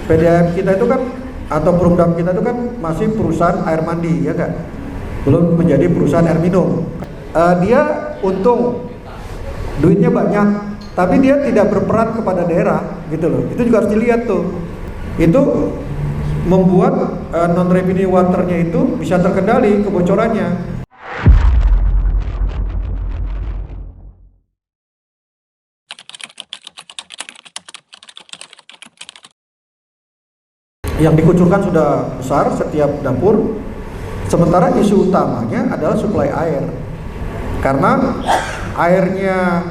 PDAM kita itu kan atau Perumdam kita itu kan masih perusahaan air mandi, ya kan? Belum menjadi perusahaan air minum. Dia untung, duitnya banyak, tapi dia tidak berperan kepada daerah, gitu loh. Itu juga harus dilihat tuh. Itu membuat non revenue waternya itu bisa terkendali kebocorannya. Yang dikucurkan sudah besar setiap dapur, sementara isu utamanya adalah suplai air. Karena airnya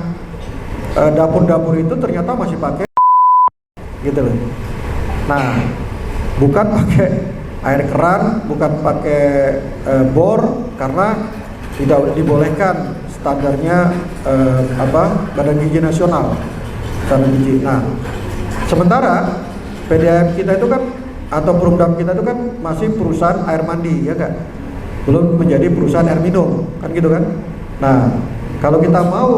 dapur-dapur itu ternyata masih pakai gitu loh. Nah, bukan pakai air keran, bukan pakai bor, karena tidak dibolehkan standarnya Badan Gizi Nasional, standar gizi. Nah, sementara PDAM kita itu kan atau Perumdam kita itu kan masih perusahaan air mandi, ya kan? Belum menjadi perusahaan air minum, kan gitu kan? Nah, kalau kita mau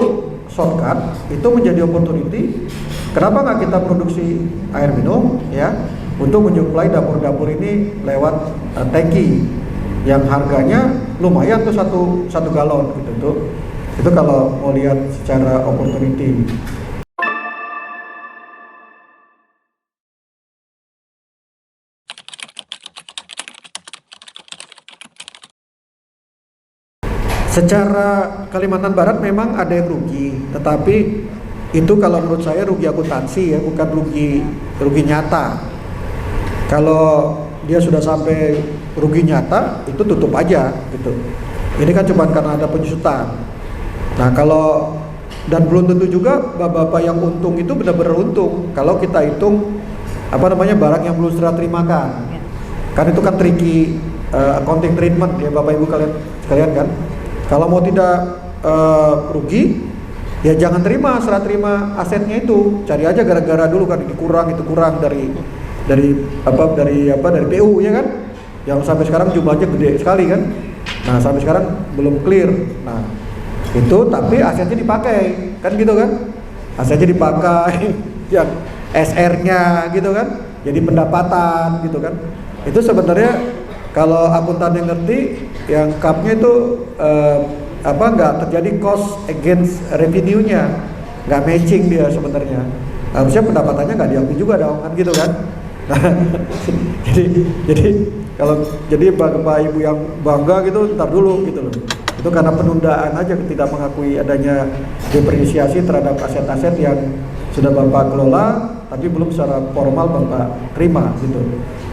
shortcut, itu menjadi opportunity. Kenapa nggak kita produksi air minum, ya, untuk menyuplai dapur-dapur ini lewat tangki yang harganya lumayan tuh satu galon gitu tuh. Itu kalau mau lihat secara opportunity. Secara Kalimantan Barat memang ada yang rugi, tetapi itu kalau menurut saya rugi akuntansi, ya, bukan rugi nyata. Kalau dia sudah sampai rugi nyata, itu tutup aja gitu. Ini kan cuma karena ada penyusutan. Nah, kalau dan belum tentu juga bapak-bapak yang untung itu benar-benar untung. Kalau kita hitung barang yang belum serah terimakan. Kan itu kan tricky accounting treatment, ya Bapak Ibu sekalian kan. Kalau mau tidak rugi, ya jangan serah terima asetnya itu. Cari aja gara-gara dulu kan itu kurang dari PU, ya kan? Yang sampai sekarang jumlahnya gede sekali kan. Nah, sampai sekarang belum clear. Nah, itu tapi asetnya dipakai, kan gitu kan? Asetnya dipakai, yang SR-nya gitu kan? Jadi pendapatan gitu kan? Itu sebenarnya kalau akuntan yang ngerti, yang CAP-nya itu nggak terjadi cost against revenue-nya, nggak matching dia sebenarnya. Harusnya pendapatannya nggak diakui juga dong, kan gitu kan? Nah, jadi kalau Bapak Ibu yang bangga gitu, ntar dulu gitu loh. Itu karena penundaan aja, tidak mengakui adanya depresiasi terhadap aset-aset yang sudah Bapak kelola, tapi belum secara formal Bapak terima gitu.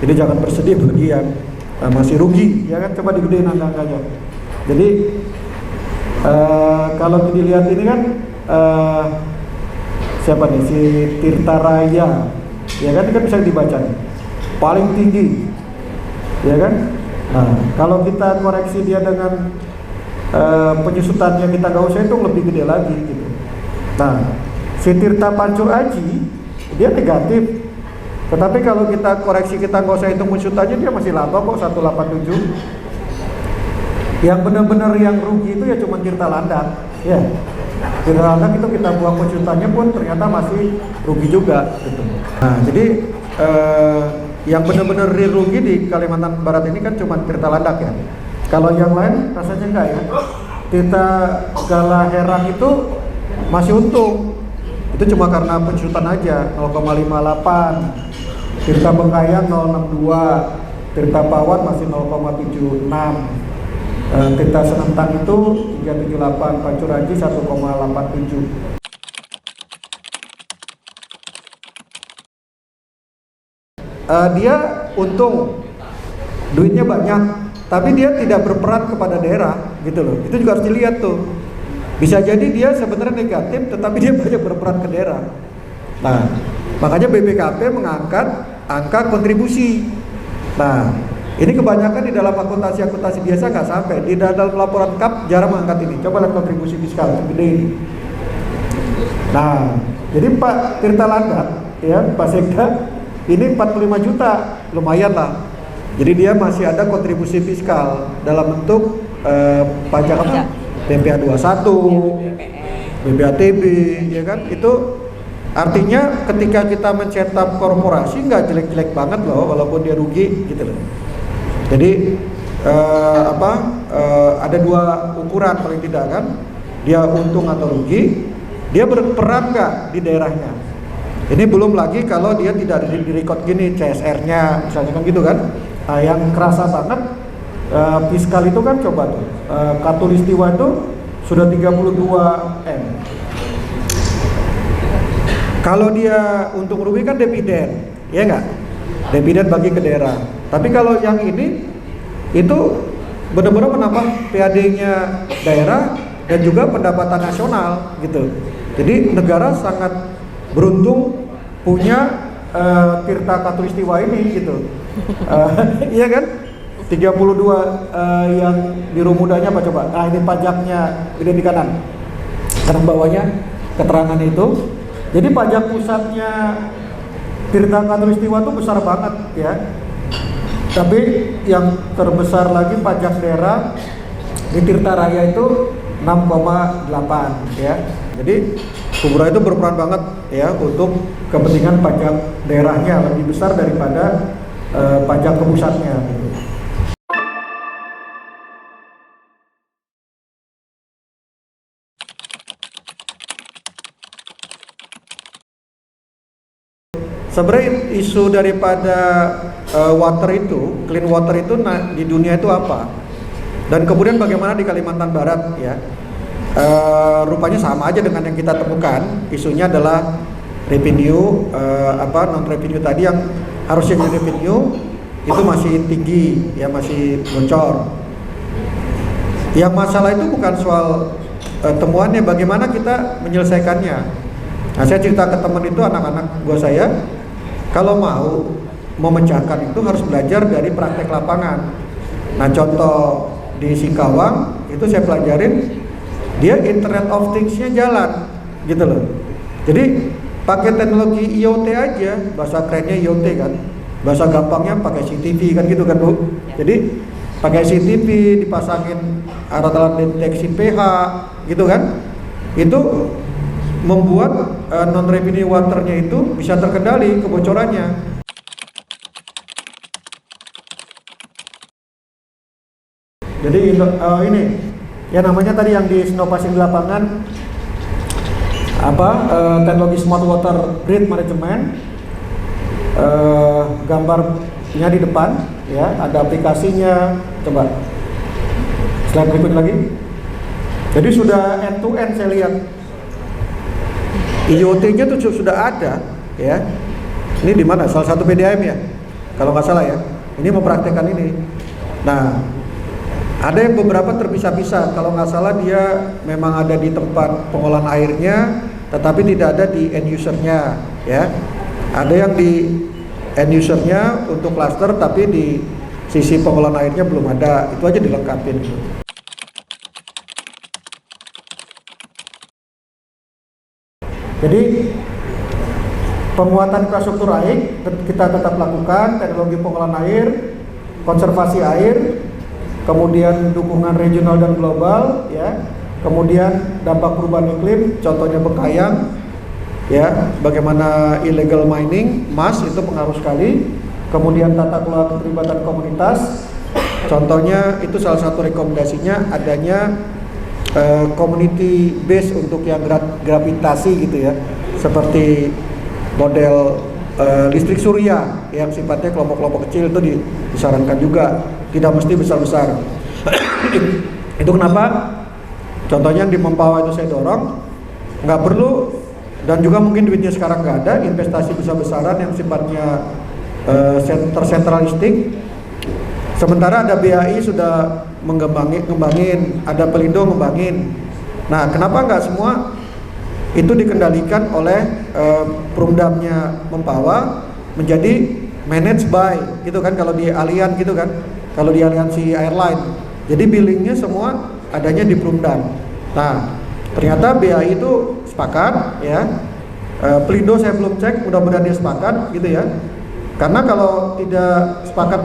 Jadi jangan bersedih bagi yang masih rugi, ya kan? Coba digedein angka-angkanya. Jadi kalau dilihat ini kan siapa nih, si Tirta Raya, ya kan? Ini kan bisa dibaca nih, paling tinggi, ya kan? Nah, kalau kita koreksi dia dengan penyusutannya, kita nggak usah hitung, lebih gede lagi gitu. Nah, si Tirta Pancur Aji dia negatif. Tetapi kalau kita koreksi, kita nggak usah hitung penyusutannya, dia masih laba kok, 187. Yang benar-benar yang rugi itu ya cuma Tirta Landak, ya. Tirta Landak itu kita buang penyusutannya pun ternyata masih rugi juga gitu. Nah, jadi yang benar-benar rugi di Kalimantan Barat ini kan cuma Tirta Landak, ya. Kalau yang lain rasanya enggak, ya. Tirta Gala Herang itu masih untung. Itu cuma karena penyusutan aja, 0,58. Tirta Bengkayang 0,62, Tirta Pawan masih 0,76, Tirta Senentang itu 378, Pancur Aji 1,87. Dia untung, duitnya banyak, tapi dia tidak berperan kepada daerah, gitu loh. Itu juga harus dilihat tuh. Bisa jadi dia sebenarnya negatif, tetapi dia banyak berperan ke daerah. Nah, makanya BPKP mengangkat angka kontribusi. Nah, ini kebanyakan di dalam akuntansi biasa nggak sampai. Di dalam laporan CAP jarang mengangkat ini. Coba lihat kontribusi fiskal, gede ini. Nah, jadi Pak Tirta Landak, ya, Pak Sekda, ini 45 juta, lumayan lah. Jadi dia masih ada kontribusi fiskal dalam bentuk pajak apa? PPA 21, BPATB, ya kan? Itu Artinya ketika kita men-setup korporasi nggak jelek-jelek banget loh, walaupun dia rugi gitu loh. Jadi ada dua ukuran paling tidak kan, dia untung atau rugi, dia berperan nggak di daerahnya. Ini belum lagi kalau dia tidak direkod gini CSR-nya misalnya kan gitu kan. Nah, yang kerasa banget fiskal itu kan coba tuh Katulistiwa itu sudah 32 M. Kalau dia untung rugi kan dividen, ya nggak? Dividen bagi ke daerah. Tapi kalau yang ini itu benar-benar menambah PAD-nya daerah dan juga pendapatan nasional gitu. Jadi negara sangat beruntung punya Tirta Katulistiwa ini gitu. Iya kan? 32 yang biru mudanya apa coba? Nah ini pajaknya gede di kanan. Kanan bawahnya keterangan itu. Jadi pajak pusatnya Tirta Katulistiwa itu besar banget ya. Tapi yang terbesar lagi pajak daerah di Tirta Raya itu 6,8 ya. Jadi Kubra itu berperan banget ya untuk kepentingan pajak daerahnya lebih besar daripada pajak ke pusatnya gitu. Sebenarnya isu daripada water itu, clean water itu di dunia itu apa? Dan kemudian bagaimana di Kalimantan Barat ya? Rupanya sama aja dengan yang kita temukan. Isunya adalah revenue, non revenue tadi yang harusnya jadi revenue itu masih tinggi ya, masih bocor. Yang masalah itu bukan soal temuannya, bagaimana kita menyelesaikannya. Nah, saya cerita ke teman itu, anak-anak gua saya, kalau mau memecahkan itu harus belajar dari praktek lapangan. Nah, contoh di Singkawang itu saya pelajarin, dia Internet of Things-nya jalan gitu loh. Jadi pakai teknologi IoT aja, bahasa kerennya IoT kan, bahasa gampangnya pakai CCTV kan gitu kan Bu. Jadi pakai CCTV, dipasangin alat-alat deteksi pH gitu kan, itu membuat non revenue waternya itu bisa terkendali kebocorannya. Jadi ini ya namanya tadi yang di inovasi di lapangan teknologi smart water grid management, gambarnya di depan ya, ada aplikasinya. Coba slide berikut lagi. Jadi sudah end to end saya lihat. IoT-nya tuh sudah ada ya. Ini di mana? Salah satu PDAM ya, kalau nggak salah ya. Ini mempraktekkan ini. Nah, ada yang beberapa terpisah-pisah. Kalau nggak salah dia memang ada di tempat pengolahan airnya, tetapi tidak ada di end user-nya ya. Ada yang di end user-nya untuk cluster, tapi di sisi pengolahan airnya belum ada. Itu aja dilengkapin gitu. Jadi penguatan infrastruktur air kita tetap lakukan, teknologi pengolahan air, konservasi air, kemudian dukungan regional dan global ya, kemudian dampak perubahan iklim, contohnya Bengkayang ya, bagaimana illegal mining emas itu pengaruh sekali, kemudian tata kelola keterlibatan komunitas, contohnya itu salah satu rekomendasinya adanya community base untuk yang gravitasi gitu ya, seperti model listrik surya yang sifatnya kelompok-kelompok kecil itu disarankan juga, tidak mesti besar-besar. Itu kenapa contohnya yang di Mempawah itu saya dorong, nggak perlu, dan juga mungkin duitnya sekarang nggak ada, investasi besar-besaran yang sifatnya tersentralistik. Sementara ada BAI sudah ngembangin, ada Pelindo ngembangin. Nah, kenapa nggak semua itu dikendalikan oleh Perumdamnya Mempawah menjadi managed by gitu kan, kalau di Allian gitu kan, kalau di aliansi airline. Jadi billingnya semua adanya di Perumdam. Nah, ternyata BAI itu sepakat ya. Pelindo saya belum cek, mudah-mudahan dia sepakat gitu ya. Karena kalau tidak sepakat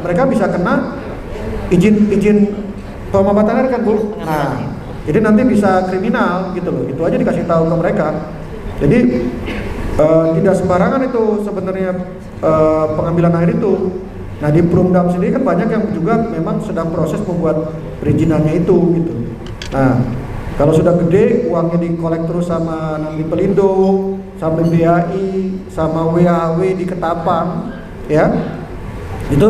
mereka bisa kena izin pemanfaatan air kan Bu. Nah, jadi nanti bisa kriminal gitu loh. Itu aja dikasih tahu ke mereka. Jadi Tidak sembarangan itu sebenarnya pengambilan air itu. Nah di Perumdam sendiri kan banyak yang juga memang sedang proses membuat perizinannya itu gitu. Nah kalau sudah gede uangnya dikolek terus sama nanti Pelindo, sama BAI, sama WHW di Ketapang, ya itu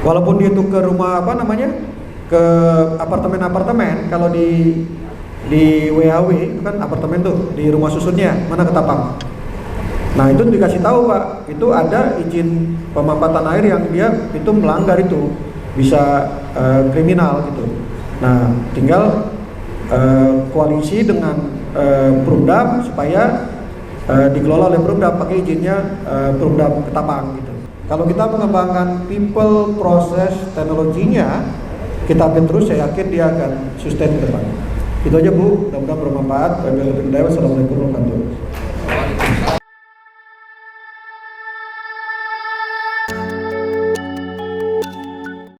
walaupun dia itu ke rumah apa namanya ke apartemen-apartemen, kalau di WHW itu kan apartemen tuh di rumah susunnya mana Ketapang. Nah itu dikasih tahu Pak, itu ada izin pemampatan air yang dia itu melanggar, itu bisa kriminal gitu. Nah tinggal koalisi dengan Perumdam supaya dikelola oleh Perumdam pakai izinnya Perumdam Ketapang gitu. Kalau kita mengembangkan people process teknologinya, kita update terus, saya yakin dia akan sustain ke depan. Itu aja Bu, mudah-mudahan bermanfaat. Wabillahi taufiq. Wassalamualaikum warahmatullahi wabarakatuh.